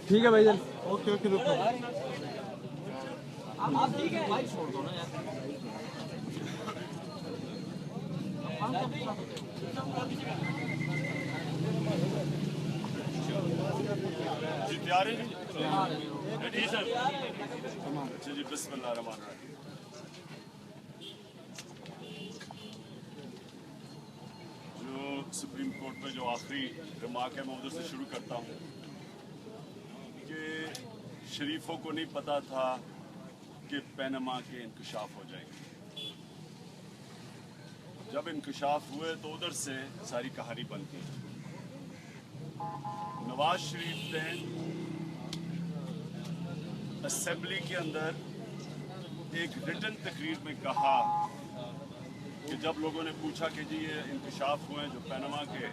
ठीक है भाई जान। ओके ओके रुको। जी तैयार है जी सर। अच्छा जी बिस्मिल्लाह रहमान रहीम। जो सुप्रीम कोर्ट में जो आखिरी रिमार्क है मैं उधर से शुरू करता हूँ कि शरीफों को नहीं पता था कि पनामा के इंकशाफ हो जाएंगे। जब इंकशाफ हुए तो उधर से सारी कहानी बन गई। नवाज शरीफ ने असेंबली के अंदर एक रिटन तकरीर में कहा कि जब लोगों ने पूछा कि जी ये इंकशाफ हुए जो पनामा के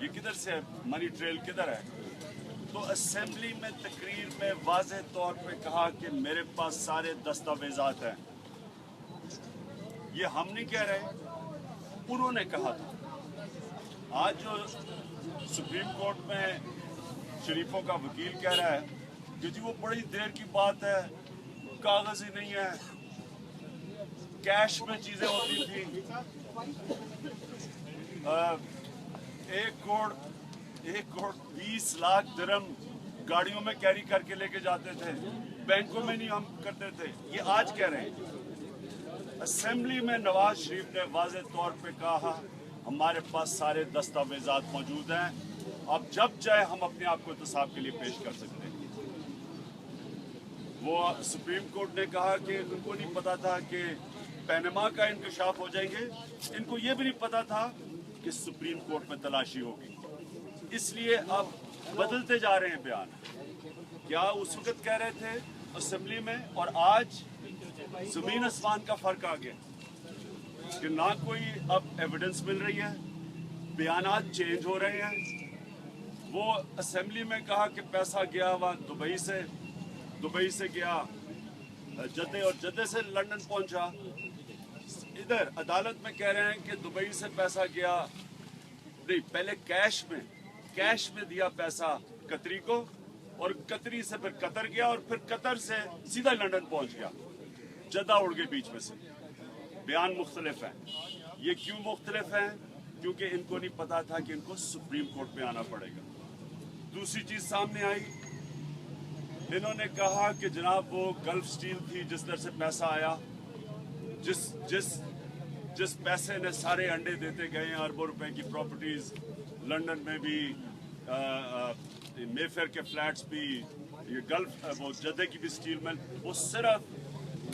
ये किधर से है, मनी ट्रेल किधर है, तो असेंबली में तकरीर में वाज़ेह तौर पे कहा कि मेरे पास सारे दस्तावेजात हैं। ये हम नहीं कह रहे, उन्होंने कहा था। आज जो सुप्रीम कोर्ट में शरीफों का वकील कह रहा है कि जी वो बड़ी देर की बात है, कागज ही नहीं है, कैश में चीजें होती थी। 1,20,00,000 दिरहम गाड़ियों में कैरी करके लेके जाते थे, बैंकों में नहीं हम करते थे। ये आज कह रहे हैं। असेंबली में नवाज शरीफ ने वाज़ेह तौर पे कहा हमारे पास सारे दस्तावेजात मौजूद हैं, अब जब चाहे हम अपने आप को इंतसाब के लिए पेश कर सकते हैं। वो सुप्रीम कोर्ट ने कहा कि उनको नहीं पता था कि पनामा का इंकशाफ हो जाएंगे, इनको ये भी नहीं पता था कि सुप्रीम कोर्ट में तलाशी होगी। इसलिए अब बदलते जा रहे हैं बयान। क्या उस वक्त कह रहे थे असेंबली में और आज जमीन आसमान का फर्क आ गया कि ना कोई अब एविडेंस मिल रही है, बयानात चेंज हो रहे हैं। वो असेंबली में कहा कि पैसा गया वहाँ दुबई से गया जद्दे और जद्दे से लंदन पहुंचा। इधर अदालत में कह रहे हैं कि दुबई से पैसा गया नहीं, पहले कैश में दिया पैसा कतरी को और कतरी से फिर कतर गया और फिर कतर से सीधा लंदन पहुंच गया, जद्दा उड़ गए बीच में से। बयान मुख्तलिफ हैं। ये क्यों मुख्तलिफ हैं? क्योंकि इनको नहीं पता था कि इनको सुप्रीम कोर्ट में आना पड़ेगा। दूसरी चीज सामने आई, इन्होंने कहा कि जनाब वो गल्फ स्टील थी जिस तरह से पैसा आया, जिस पैसे ने सारे अंडे देते गए, अरबों रुपए की प्रॉपर्टीज लंदन में भी, मेफेयर के फ्लैट्स भी, ये गल्फ वो जद्दे की भी स्टील मिल, वो सिर्फ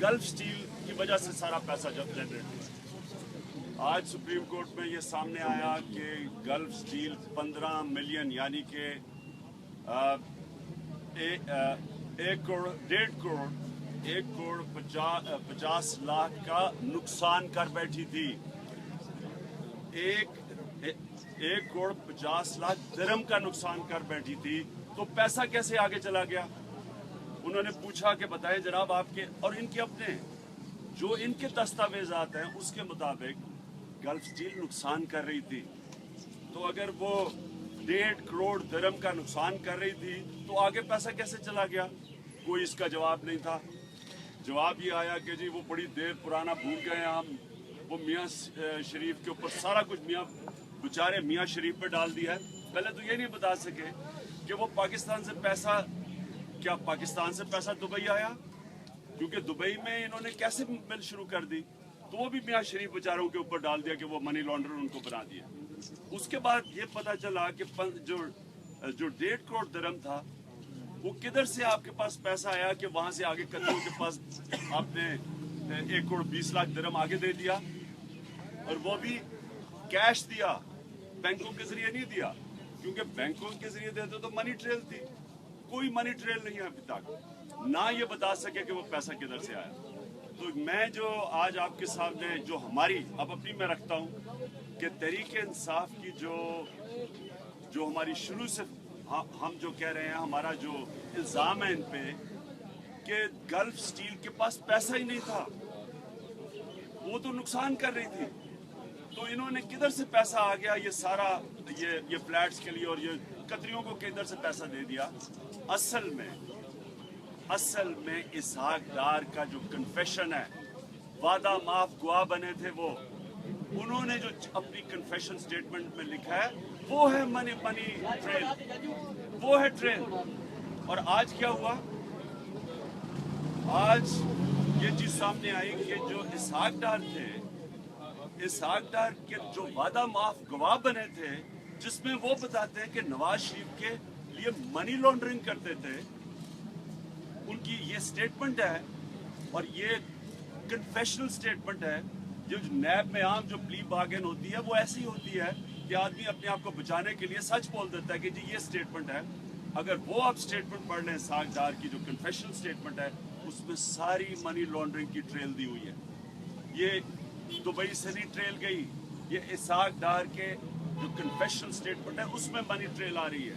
गल्फ स्टील की वजह से सारा पैसा जनरेट हुआ। आज सुप्रीम कोर्ट में ये सामने आया कि गल्फ स्टील 15 मिलियन यानी कि 1,50 लाख का नुकसान कर बैठी थी। 1,50 लाख दिरहम का नुकसान कर बैठी थी, तो पैसा कैसे आगे चला गया? उन्होंने पूछा कि बताएं जनाब आपके और इनके अपने जो इनके दस्तावेजात हैं उसके मुताबिक गल्फ स्टील नुकसान कर रही थी, तो अगर वो 1.5 करोड़ दिरहम का नुकसान कर रही थी तो आगे पैसा कैसे चला गया? कोई इसका जवाब नहीं था। जवाब ये आया कि जी वो बड़ी देर पुराना भूल गए हम, वो मियाँ शरीफ के ऊपर सारा कुछ बेचारे मियाँ शरीफ पे डाल दिया है। पहले तो ये नहीं बता सके कि वो पाकिस्तान से पैसा दुबई आया, क्योंकि दुबई में इन्होंने कैसे मिल शुरू कर दी, तो वो भी मियाँ शरीफ बेचारों के ऊपर डाल दिया कि वो मनी लॉन्ड्रर उनको बना दिया। उसके बाद ये पता चला कि जो 1.5 करोड़ दिरहम था वो किधर से आपके पास पैसा आया कि वहां से आगे कतरों के पास आपने 1,20,00,000 दिरहम आगे दे दिया, और वो भी कैश दिया, बैंकों के जरिए नहीं दिया, क्योंकि बैंकों के जरिए देते तो मनी ट्रेल थी। कोई मनी ट्रेल नहीं है अभी तक, ना ये बता सके कि वो पैसा किधर से आया। तो मैं जो आज आपके सामने जो हमारी अब अपनी मैं रखता हूँ कि तहरीक इंसाफ की जो हमारी शुरू से हम जो कह रहे हैं, हमारा जो इल्ज़ाम है इन पे कि गल्फ स्टील के पास पैसा ही नहीं था, वो तो नुकसान कर रही थी। तो इन्होंने किधर से पैसा आ गया, ये सारा ये फ्लैट्स के लिए और ये कतरियों को किधर से पैसा दे दिया। असल में इसहाक डार का जो कन्फेशन है, वादा माफ गवाह बने थे उन्होंने जो अपनी कन्फेशन स्टेटमेंट में लिखा है वो है मनी ट्रेल, वो है ट्रेल। और आज क्या हुआ, आज ये चीज सामने आई कि जो इसहाक डार थे, इसहाक डार के जो वादा माफ गवाह बने थे, जिसमें वो बताते हैं कि नवाज शरीफ के लिए मनी लॉन्ड्रिंग करते थे, उनकी ये स्टेटमेंट है और ये कन्फेशनल स्टेटमेंट है। जो नैब में आम जो प्ली बार्गेन होती है वो ऐसी होती है कि आदमी अपने आप को बचाने के लिए सच बोल देता है कि जी ये स्टेटमेंट है। अगर वो आप स्टेटमेंट पढ़ लें, इसहाक डार की जो कन्फेशनल स्टेटमेंट है, उसमें सारी मनी लॉन्ड्रिंग की ट्रेल दी हुई है। ये दुबई से नहीं ट्रेल गई, ये इसहाक डार के जो कन्फेशनल स्टेटमेंट है उसमें मनी ट्रेल आ रही है।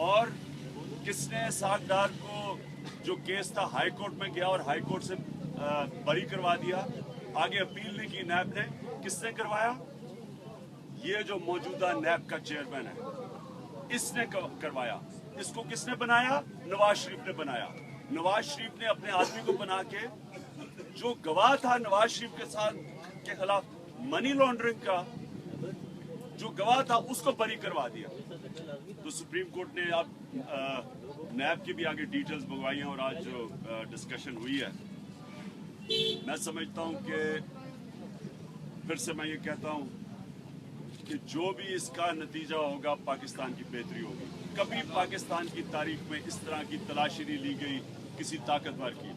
और किसने इसहाक डार को, जो केस था हाई कोर्ट में गया और हाई कोर्ट से बरी करवा दिया, आगे अपील नहीं की नैब ने, किसने करवाया? ये जो मौजूदा नैब का चेयरमैन है, इसने करवाया। इसको किसने बनाया? नवाज शरीफ ने बनाया। नवाज शरीफ ने अपने आदमी को बना के, जो गवाह था नवाज शरीफ के साथ के खिलाफ मनी लॉन्ड्रिंग का, जो गवाह था उसको बरी करवा दिया। तो सुप्रीम कोर्ट ने अब नैब की भी आगे डिटेल्स मंगवाई हैं और आज जो डिस्कशन हुई है, मैं समझता हूं कि फिर से मैं ये कहता हूं कि जो भी इसका नतीजा होगा पाकिस्तान की बेहतरी होगी। कभी पाकिस्तान की तारीख में इस तरह की तलाशी नहीं ली गई किसी ताकतवर की।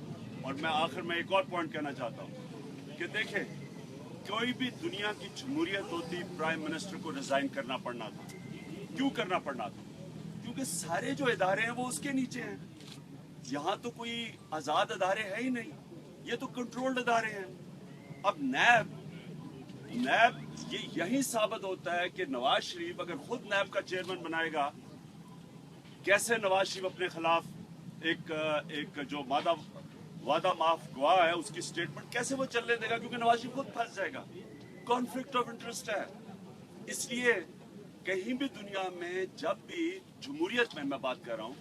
और मैं आखिर में एक और पॉइंट कहना चाहता हूं कि देखें, कोई भी दुनिया की जमहूरियत होती, प्राइम मिनिस्टर को रिजाइन करना पड़ना था। क्यों करना पड़ना था? क्योंकि सारे जो इदारे हैं वो उसके नीचे हैं। यहाँ तो कोई आजाद इदारे है ही नहीं, ये तो कंट्रोल्ड इदारे हैं। अब नैब ये यही साबित होता है कि नवाज शरीफ अगर खुद नैब का चेयरमैन बनाएगा, कैसे नवाज शरीफ अपने खिलाफ एक जो वादा माफ गवाह है उसकी स्टेटमेंट कैसे वो चलने देगा? क्योंकि नवाज शरीफ खुद फंस जाएगा। कॉन्फ्लिक्ट ऑफ इंटरेस्ट है। इसलिए कहीं भी दुनिया में, जब भी जमहूरियत में मैं बात कर रहा हूँ,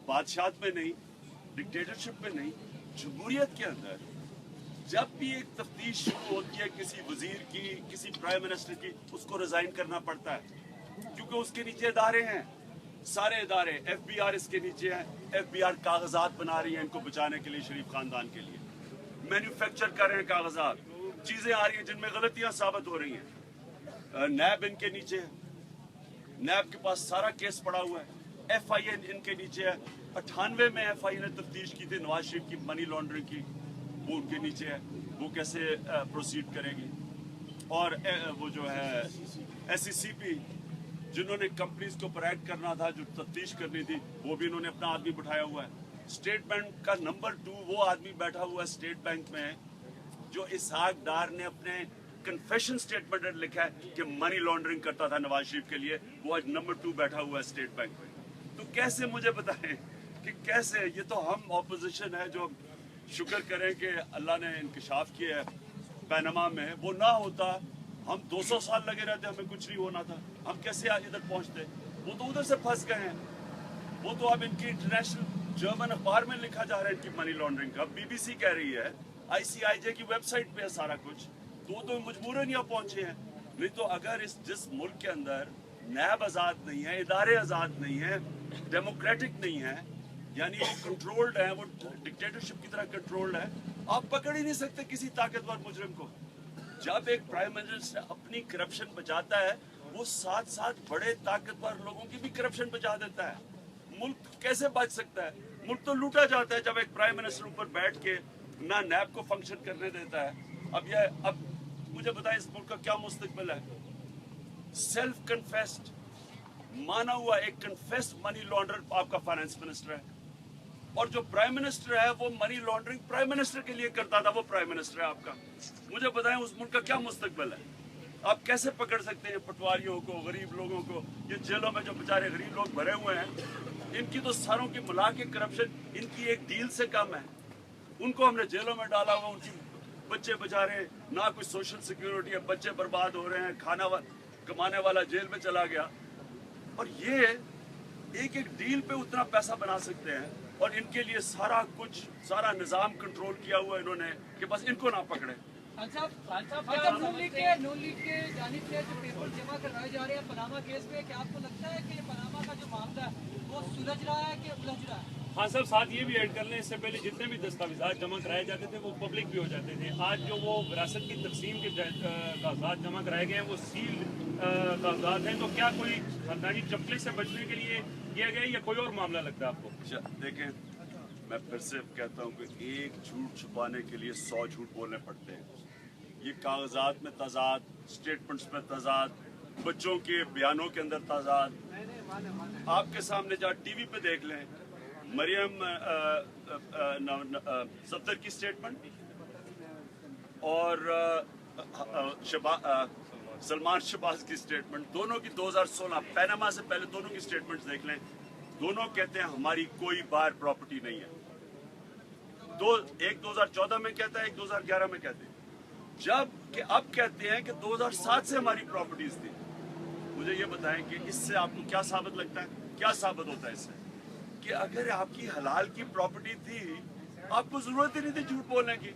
बादशाहत में नहीं, डिक्टेटरशिप में नहीं, जमहूरियत के अंदर जब भी एक तफ्तीश शुरू होती है किसी वजीर की, किसी प्राइम मिनिस्टर की, उसको रिजाइन करना पड़ता है। क्योंकि उसके नीचे इदारे हैं, सारे इदारे, FBI इसके नीचे है। FBI कागजात बना रही है इनको बचाने के लिए, शरीफ खानदान के लिए मैन्युफैक्चर कर रहे हैं कागजात, चीजें आ रही हैं जिनमें गलतियां साबित हो रही हैं। नैब इनके नीचे है, नैब के पास सारा केस पड़ा हुआ है। FIA इनके नीचे है। 98 में FIA ने तफ्तीश की थी नवाज शरीफ की मनी लॉन्ड्रिंग की, वो उनके नीचे है। वो कैसे प्रोसीड करेगी? और वो जो है SECP, जिन्होंने कंपनीज को ऑपरेट करना था, जो तफ्तीश करनी थी, वो भी इन्होंने अपना आदमी बिठाया हुआ है। स्टेट बैंक का नंबर 2 वो आदमी बैठा हुआ है स्टेट बैंक में, जो इसहाक डार ने अपने कन्फेशन स्टेटमेंट में लिखा है कि मनी लॉन्ड्रिंग करता था नवाज शरीफ के लिए, वो आज नंबर 2 बैठा हुआ है स्टेट बैंक में। तो कैसे, मुझे बताएं कि कैसे? ये तो हम ऑपोजिशन है जो शुक्र करें कि अल्लाह ने इंकशाफ किया है पैनमा में। वो ना होता, हम 200 साल लगे रहते, हमें कुछ नहीं होना था। हम कैसे आज इधर पहुंचते? वो तो उधर से फंस गए हैं। वो तो अब इनकी इंटरनेशनल जर्मन अखबार में लिखा जा रहा है इनकी मनी लॉन्ड्रिंग का। BBC कह रही है, ICIJ की वेबसाइट पे है सारा कुछ। तो वो तो मजबूरन यहाँ पहुंचे हैं। नहीं तो अगर जिस मुल्क के अंदर नैब आज़ाद नहीं है, इदारे आज़ाद नहीं है, डेमोक्रेटिक नहीं है, यानी वो कंट्रोल्ड है, वो डिक्टेटरशिप की तरह कंट्रोल्ड है, आप पकड़ ही नहीं सकते किसी ताकतवर मुजरिम को। जब एक प्राइम मिनिस्टर अपनी करप्शन बचाता है, वो साथ साथ बड़े ताकतवर लोगों की भी करप्शन बचा देता है। मुल्क कैसे बच सकता है? मुल्क तो लूटा जाता है जब एक प्राइम मिनिस्टर ऊपर बैठ के ना नैब को फंक्शन करने देता है। अब मुझे बताएं, इस मुल्क का क्या मुस्तकबिल है? सेल्फ कन्फेस्ड, माना हुआ एक कन्फेस्ड मनी लॉन्डर आपका फाइनेंस मिनिस्टर है, और जो प्राइम मिनिस्टर है वो मनी लॉन्ड्रिंग प्राइम मिनिस्टर के लिए करता था। वो प्राइम मिनिस्टर है आपका। मुझे बताएं उस मुल्क का क्या मुस्तकबिल है? आप कैसे पकड़ सकते हैं पटवारियों को, गरीब लोगों को? ये जेलों में जो बेचारे गरीब लोग भरे हुए हैं, इनकी तो सारों की मिला के करप्शन इनकी एक डील से कम है। उनको हमने जेलों में डाला हुआ, उनकी बच्चे बेचारे, ना कोई सोशल सिक्योरिटी है, बच्चे बर्बाद हो रहे हैं, कमाने वाला जेल में चला गया। और ये एक एक डील पे उतना पैसा बना सकते हैं, और इनके लिए सारा कुछ, सारा निज़ाम कंट्रोल किया हुआ इन्होंने कि बस इनको ना पकड़े। नून लीग के जानिब से जो पेपर जमा करवाए जा रहे हैं पनामा केस में, क्या आपको लगता है कि पनामा का जो मामला है वो सुलझ रहा है कि उलझ रहा है? हाँ साहब, साथ ये भी ऐड कर लें, इससे पहले जितने भी दस्तावेजात जमा कराए जाते थे वो पब्लिक भी हो जाते थे। आज जो वो विरासत की तकसीम के कागजात जमा कराए गए हैं वो सील कागजात हैं, तो क्या कोई खानदानी चपले से बचने के लिए किया गया या कोई और मामला लगता है आपको? देखें, मैं फिर से कहता हूँ कि एक झूठ छुपाने के लिए 100 झूठ बोलने पड़ते हैं। ये कागजात में तजाद, स्टेटमेंट्स में तजाद, बच्चों के बयानों के अंदर तजाद, आपके सामने जहाँ टीवी पे देख लें, मरियम सफदर की स्टेटमेंट और सलमान शहबाज की स्टेटमेंट, दोनों की 2016 पैनामा से पहले दोनों की स्टेटमेंट्स देख लें। दोनों कहते हैं हमारी कोई बाहर प्रॉपर्टी नहीं है। एक 2014 में कहता है, एक 2011 में कहते हैं, जब कि अब कहते हैं कि 2007 से हमारी प्रॉपर्टीज थी। मुझे ये बताएं कि इससे आपको क्या साबित लगता है, क्या साबित होता है इससे? कि अगर आपकी हलाल की प्रॉपर्टी थी, आपको जरूरत ही नहीं थी झूठ बोलने की।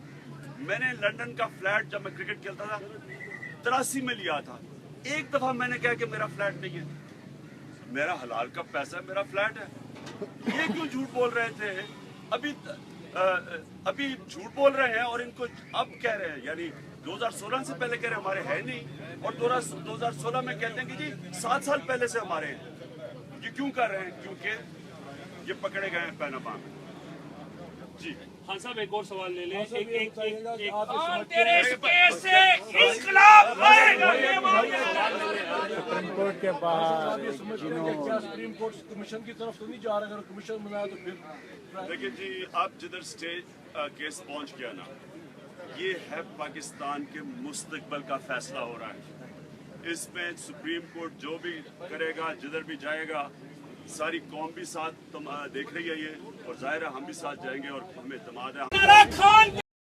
मैंने लंदन का फ्लैट जब मैं क्रिकेट खेलता था 83 में लिया था। एक दफा मैंने कहा कि मेरा फ्लैट नहीं है, मेरा हलाल का पैसा है, मेरा फ्लैट है। ये क्यों झूठ बोल रहे थे? अभी झूठ बोल रहे हैं और इनको अब कह रहे हैं, यानी 2016 से पहले कह रहे हैं हमारे है नहीं, और 2016 में कहते हैं कि जी 7 साल पहले से हमारे हैं। ये क्यों कर रहे हैं? क्योंकि ये पकड़े गए हैं पैनामा में। जी हाँ साहब, एक और सवाल ले लें। सुप्रीम कोर्ट के बाहर सुप्रीम कोर्ट कमीशन की तरफ तो नहीं जा रहा, अगर कमीशन बनाया तो फिर देखिए जी, आप जिधर स्टेज केस पहुंच गया ना, ये है पाकिस्तान के मुस्तकबिल का फैसला हो रहा है। इसमें सुप्रीम कोर्ट जो भी करेगा, जिधर भी जाएगा, सारी कौम भी साथ देख रही है ये, और जाहिर है हम भी साथ जाएंगे, और हमें इत्मीनान है।